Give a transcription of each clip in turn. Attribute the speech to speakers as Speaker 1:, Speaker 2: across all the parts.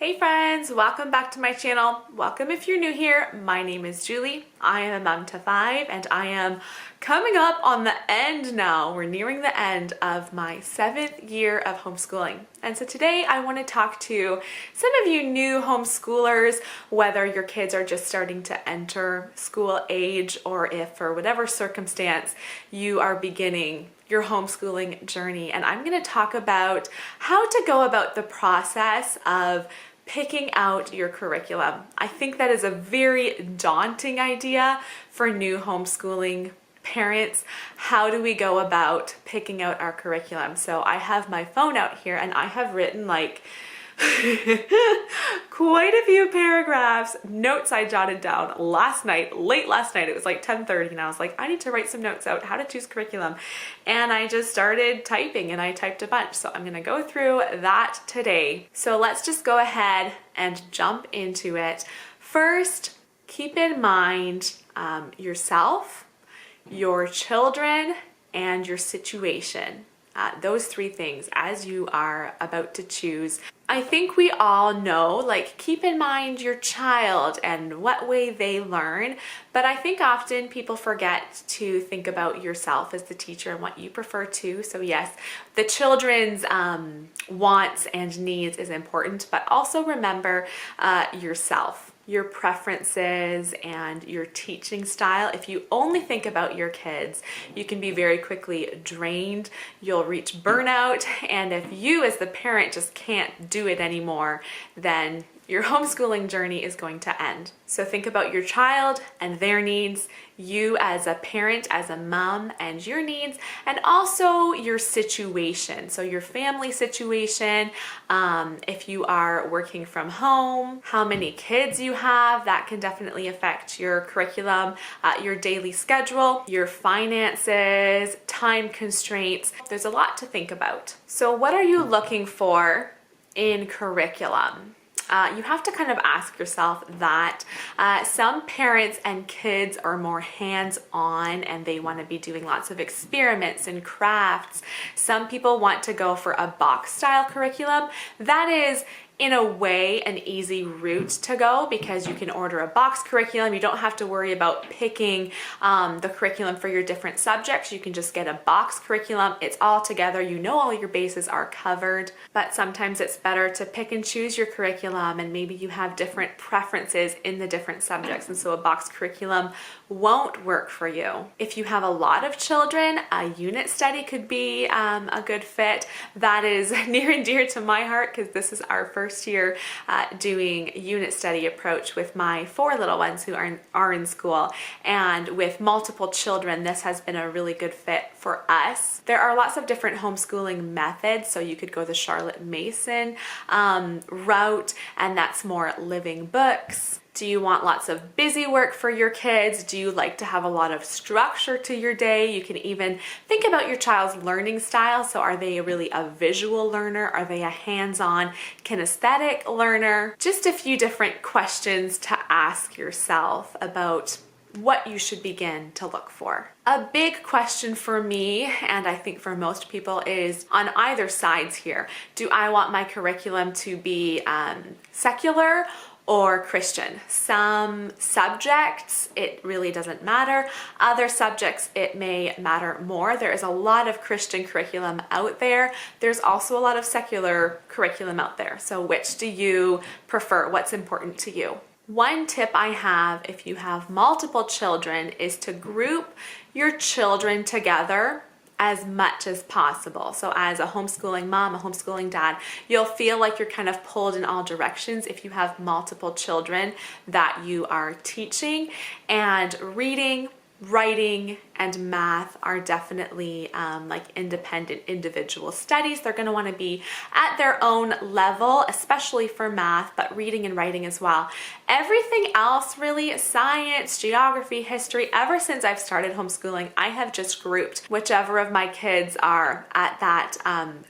Speaker 1: Hey friends, welcome back to my channel. Welcome if you're new here. My name is Julie. I am a mom to 5 and I am coming up on the end now. We're nearing the end of my 7th year of homeschooling. And so today I want to talk to some of you new homeschoolers, whether your kids are just starting to enter school age or if for whatever circumstance you are beginning your homeschooling journey. And I'm going to talk about how to go about the process of picking out your curriculum. I think that is a very daunting idea for new homeschooling parents. How do we go about picking out our curriculum? So I have my phone out here and I have written like quite a few paragraphs, notes I jotted down last night, late last night. It was like 10:30 and I was like, I need to write some notes out, how to choose curriculum. And I just started typing and I typed a bunch. So I'm gonna go through that today. So let's just go ahead and jump into it. First, keep in mind yourself, your children, and your situation. Those three things as you are about to choose. I think we all know, like, keep in mind your child and what way they learn, but I think often people forget to think about yourself as the teacher and what you prefer to. So yes, the children's wants and needs is important, but also remember yourself, your preferences and your teaching style. If you only think about your kids, you can be very quickly drained, you'll reach burnout, and if you as the parent just can't do it anymore, then your homeschooling journey is going to end. So think about your child and their needs, you as a parent, as a mom, and your needs, and also your situation. So your family situation, if you are working from home, how many kids you have, that can definitely affect your curriculum, your daily schedule, your finances, time constraints. There's a lot to think about. So what are you looking for in curriculum? You have to kind of ask yourself that. Some parents and kids are more hands-on and they want to be doing lots of experiments and crafts. Some people want to go for a box-style curriculum. That is, in a way, an easy route to go because you can order a box curriculum. You don't have to worry about picking the curriculum for your different subjects. You can just get a box curriculum. It's all together. You know all your bases are covered, but sometimes it's better to pick and choose your curriculum and maybe you have different preferences in the different subjects, and so a box curriculum won't work for you. If you have a lot of children, a unit study could be a good fit. That is near and dear to my heart because this is our first year doing unit study approach with my 4 little ones who are in school, and with multiple children this has been a really good fit for us. There are lots of different homeschooling methods, so you could go the Charlotte Mason route, and that's more living books. Do you want lots of busy work for your kids? Do you like to have a lot of structure to your day? You can even think about your child's learning style. So are they really a visual learner? Are they a hands-on kinesthetic learner? Just a few different questions to ask yourself about what you should begin to look for. A big question for me, and I think for most people, is on either sides here. Do I want my curriculum to be secular or Christian? Some subjects, it really doesn't matter. Other subjects, it may matter more. There is a lot of Christian curriculum out there. There's also a lot of secular curriculum out there. So which do you prefer? What's important to you? One tip I have if you have multiple children is to group your children together as much as possible. So as a homeschooling mom, a homeschooling dad, you'll feel like you're kind of pulled in all directions if you have multiple children that you are teaching. And reading, writing, and math are definitely like independent individual studies. They're going to want to be at their own level, especially for math, but reading and writing as well. Everything else, really, science, geography, history, ever since I've started homeschooling, I have just grouped whichever of my kids are at that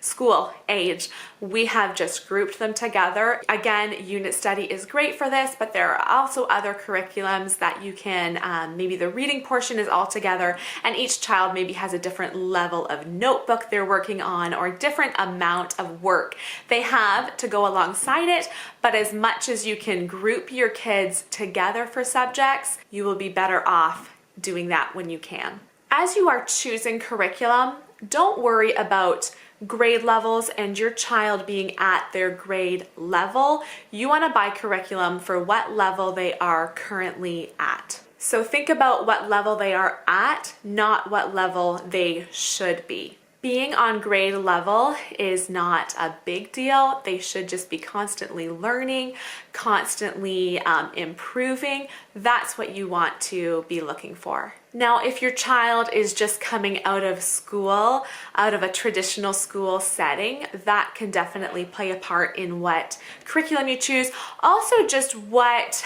Speaker 1: school age. We have just grouped them together. Again, unit study is great for this, but there are also other curriculums that you can, maybe the reading portion portion is all together, and each child maybe has a different level of notebook they're working on or different amount of work they have to go alongside it. But as much as you can group your kids together for subjects, you will be better off doing that when you can. As you are choosing curriculum, don't worry about grade levels and your child being at their grade level. You want to buy curriculum for what level they are currently at. So think about what level they are at, not what level they should be. Being on grade level is not a big deal. They should just be constantly learning, constantly improving. That's what you want to be looking for. Now, if your child is just coming out of school, out of a traditional school setting, that can definitely play a part in what curriculum you choose. Also, just what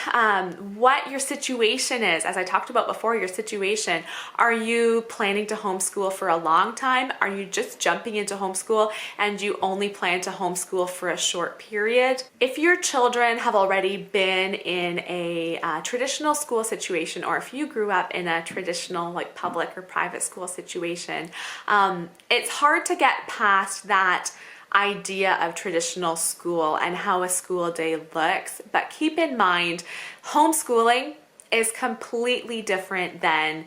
Speaker 1: your situation is. As I talked about before, your situation. Are you planning to homeschool for a long time? Are you just jumping into homeschool and you only plan to homeschool for a short period? If your children have already been in a traditional school situation, or if you grew up in a traditional like public or private school situation, it's hard to get past that idea of traditional school and how a school day looks. But keep in mind, homeschooling is completely different than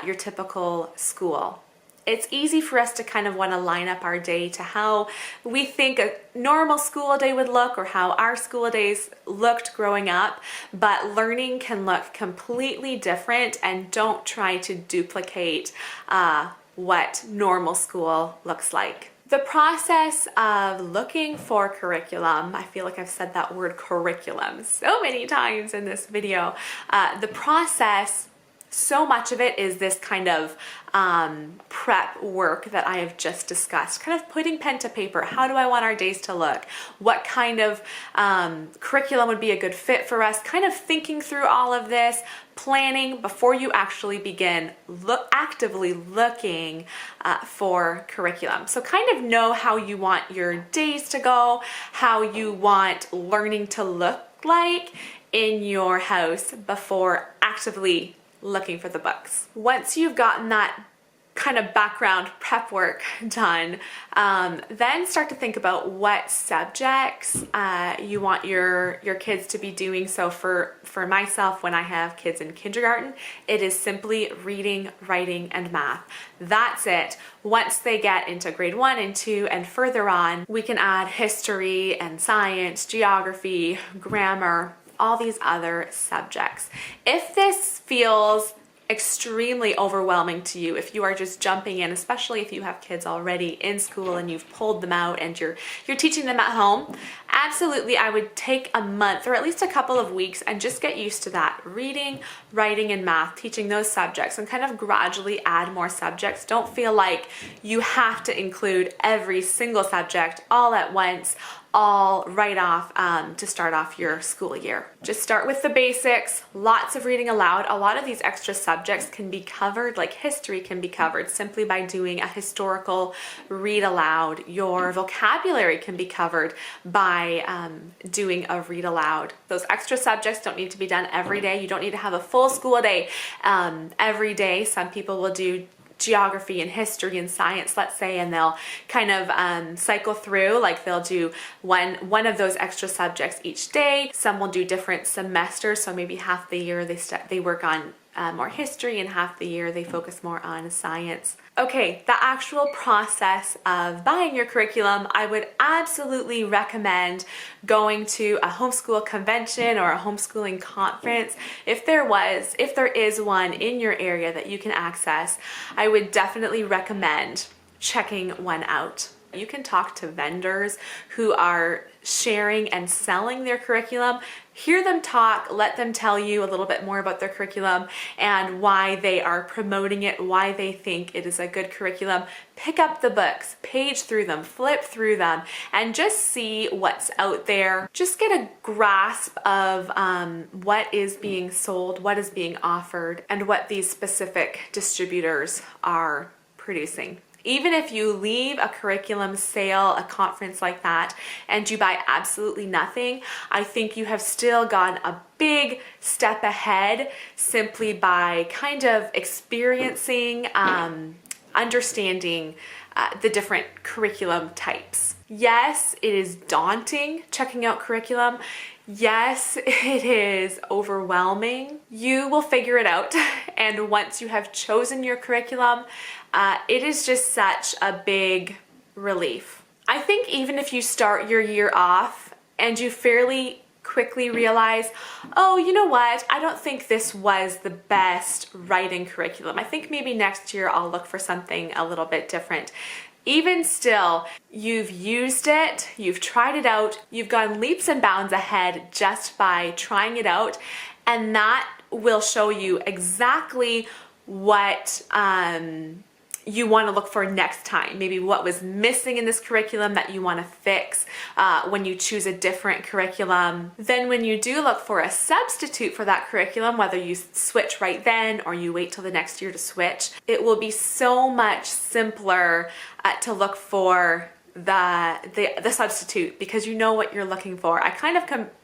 Speaker 1: your typical school. It's easy for us to kind of want to line up our day to how we think a normal school day would look or how our school days looked growing up, but learning can look completely different, and don't try to duplicate what normal school looks like. The process of looking for curriculum, I feel like I've said that word curriculum so many times in this video. The process, so much of it is this kind of prep work that I have just discussed, kind of putting pen to paper. How do I want our days to look? What kind of curriculum would be a good fit for us? Kind of thinking through all of this, planning before you actually begin actively looking for curriculum. So kind of know how you want your days to go, how you want learning to look like in your house before actively looking for the books. Once you've gotten that kind of background prep work done, then start to think about what subjects you want your kids to be doing. So for myself, when I have kids in kindergarten, it is simply reading, writing, and math. That's it. Once they get into grade 1 and 2 and further on, we can add history and science, geography, grammar, all these other subjects. If this feels extremely overwhelming to you, if you are just jumping in, especially if you have kids already in school and you've pulled them out and you're teaching them at home, absolutely I would take a month or at least a couple of weeks and just get used to that. Reading, writing, and math, teaching those subjects, and kind of gradually add more subjects. Don't feel like you have to include every single subject all at once, all right off to start off your school year. Just start with the basics, lots of reading aloud. A lot of these extra subjects can be covered, like history can be covered simply by doing a historical read aloud. Your vocabulary can be covered by doing a read aloud. Those extra subjects don't need to be done every day. You don't need to have a full school day every day. Some people will do geography and history and science, let's say, and they'll kind of cycle through, like they'll do one of those extra subjects each day. Some will do different semesters, so maybe half the year they work on more history, and half the year they focus more on science. Okay, the actual process of buying your curriculum, I would absolutely recommend going to a homeschool convention or a homeschooling conference. If there is one in your area that you can access, I would definitely recommend checking one out. You can talk to vendors who are sharing and selling their curriculum. Hear them talk, let them tell you a little bit more about their curriculum and why they are promoting it, why they think it is a good curriculum. Pick up the books, page through them, flip through them, and just see what's out there. Just get a grasp of what is being sold, what is being offered, and what these specific distributors are producing. Even if you leave a curriculum sale, a conference like that, and you buy absolutely nothing, I think you have still gone a big step ahead simply by kind of experiencing, understanding the different curriculum types. Yes, it is daunting checking out curriculum. Yes, it is overwhelming. You will figure it out. And once you have chosen your curriculum, it is just such a big relief. I think even if you start your year off and you fairly quickly realize, oh, you know what? I don't think this was the best writing curriculum. I think maybe next year I'll look for something a little bit different. Even still, you've used it, you've tried it out, you've gone leaps and bounds ahead just by trying it out, and that will show you exactly what you want to look for next time. Maybe what was missing in this curriculum that you want to fix when you choose a different curriculum. Then when you do look for a substitute for that curriculum, whether you switch right then or you wait till the next year to switch, it will be so much simpler to look for the substitute because you know what you're looking for.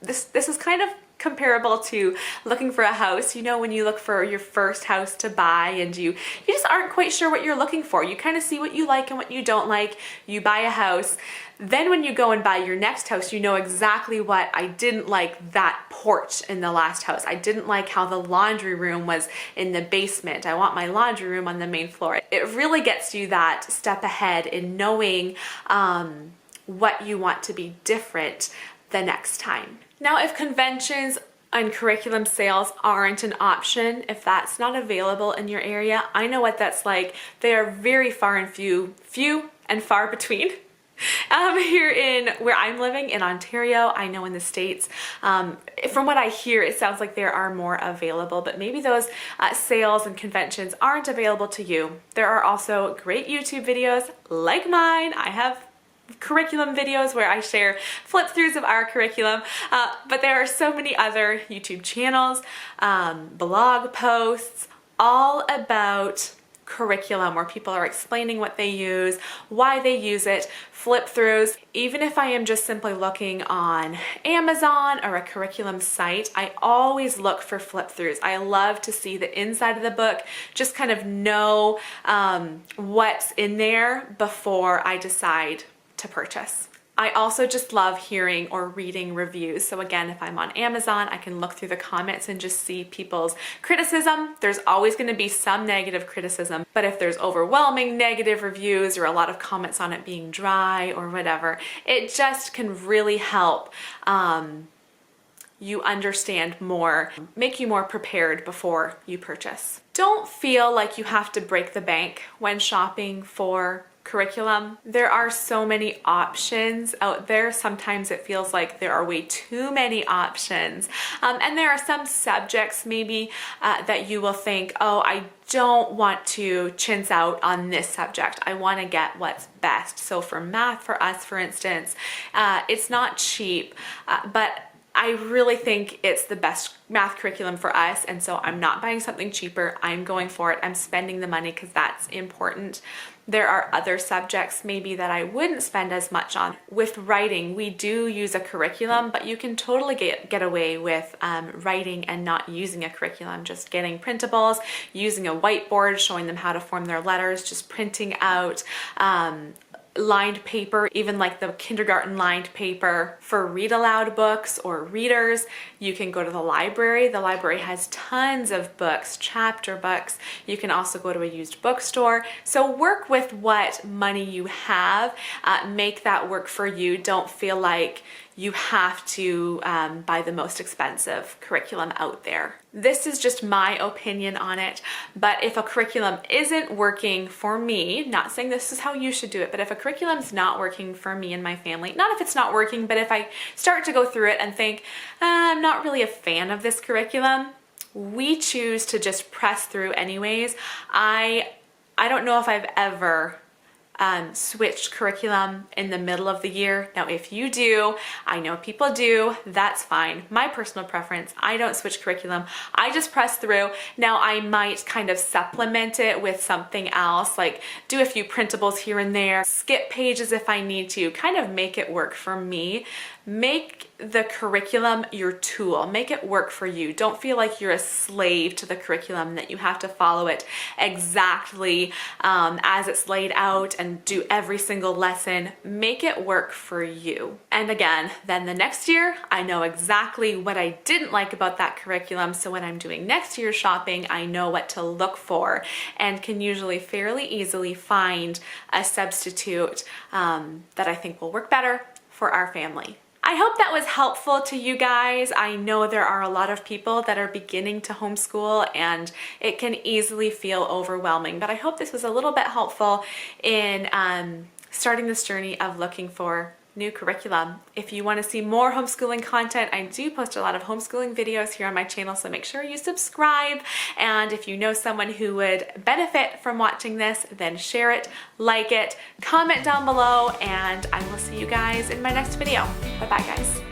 Speaker 1: This is kind of comparable to looking for a house. You know, when you look for your first house to buy and you just aren't quite sure what you're looking for. You kind of see what you like and what you don't like. You buy a house. Then when you go and buy your next house, you know exactly what I didn't like that porch in the last house. I didn't like how the laundry room was in the basement. I want my laundry room on the main floor. It really gets you that step ahead in knowing what you want to be different the next time. Now, if conventions and curriculum sales aren't an option, if that's not available in your area, I know what that's like. They are very far and few and far between. Here in where I'm living in Ontario, I know in the States, from what I hear, it sounds like there are more available, but maybe those sales and conventions aren't available to you. There are also great YouTube videos like mine. I have curriculum videos where I share flip throughs of our curriculum, but there are so many other YouTube channels, blog posts, all about curriculum where people are explaining what they use, why they use it, flip throughs. Even if I am just simply looking on Amazon or a curriculum site, I always look for flip throughs. I love to see the inside of the book, just kind of know what's in there before I decide to purchase. I also just love hearing or reading reviews. So again, if I'm on Amazon, I can look through the comments and just see people's criticism. There's always going to be some negative criticism, but if there's overwhelming negative reviews or a lot of comments on it being dry or whatever, it just can really help you understand more, make you more prepared before you purchase. Don't feel like you have to break the bank when shopping for curriculum. There are so many options out there. Sometimes it feels like there are way too many options. And there are some subjects maybe that you will think, oh, I don't want to chintz out on this subject. I want to get what's best. So for math, for us, for instance, it's not cheap, but I really think it's the best math curriculum for us, and so I'm not buying something cheaper. I'm going for it. I'm spending the money because that's important. There are other subjects maybe that I wouldn't spend as much on. With writing, we do use a curriculum, but you can totally get away with writing and not using a curriculum, just getting printables, using a whiteboard, showing them how to form their letters, just printing out lined paper, even like the kindergarten lined paper. For read aloud books or readers, you can go to the library. The library has tons of books, chapter books. You can also go to a used bookstore. So work with what money you have, make that work for you. Don't feel like you have to buy the most expensive curriculum out there. This is just my opinion on it, but if a curriculum isn't working for me, not saying this is how you should do it, but if a curriculum's not working for me and my family, not if it's not working, but if I start to go through it and think, I'm not really a fan of this curriculum, we choose to just press through anyways. I don't know if I've ever switched curriculum in the middle of the year. Now, if you do, I know people do, that's fine. My personal preference, I don't switch curriculum. I just press through. Now, I might kind of supplement it with something else, like do a few printables here and there, skip pages if I need to, kind of make it work for me. Make the curriculum your tool. Make it work for you. Don't feel like you're a slave to the curriculum, that you have to follow it exactly as it's laid out and do every single lesson. Make it work for you. And again, then the next year, I know exactly what I didn't like about that curriculum. So when I'm doing next year's shopping, I know what to look for and can usually fairly easily find a substitute that I think will work better for our family. I hope that was helpful to you guys. I know there are a lot of people that are beginning to homeschool and it can easily feel overwhelming, but I hope this was a little bit helpful in starting this journey of looking for new curriculum. If you want to see more homeschooling content, I do post a lot of homeschooling videos here on my channel, so make sure you subscribe. And if you know someone who would benefit from watching this, then share it, like it, comment down below, and I will see you guys in my next video. Bye-bye, guys.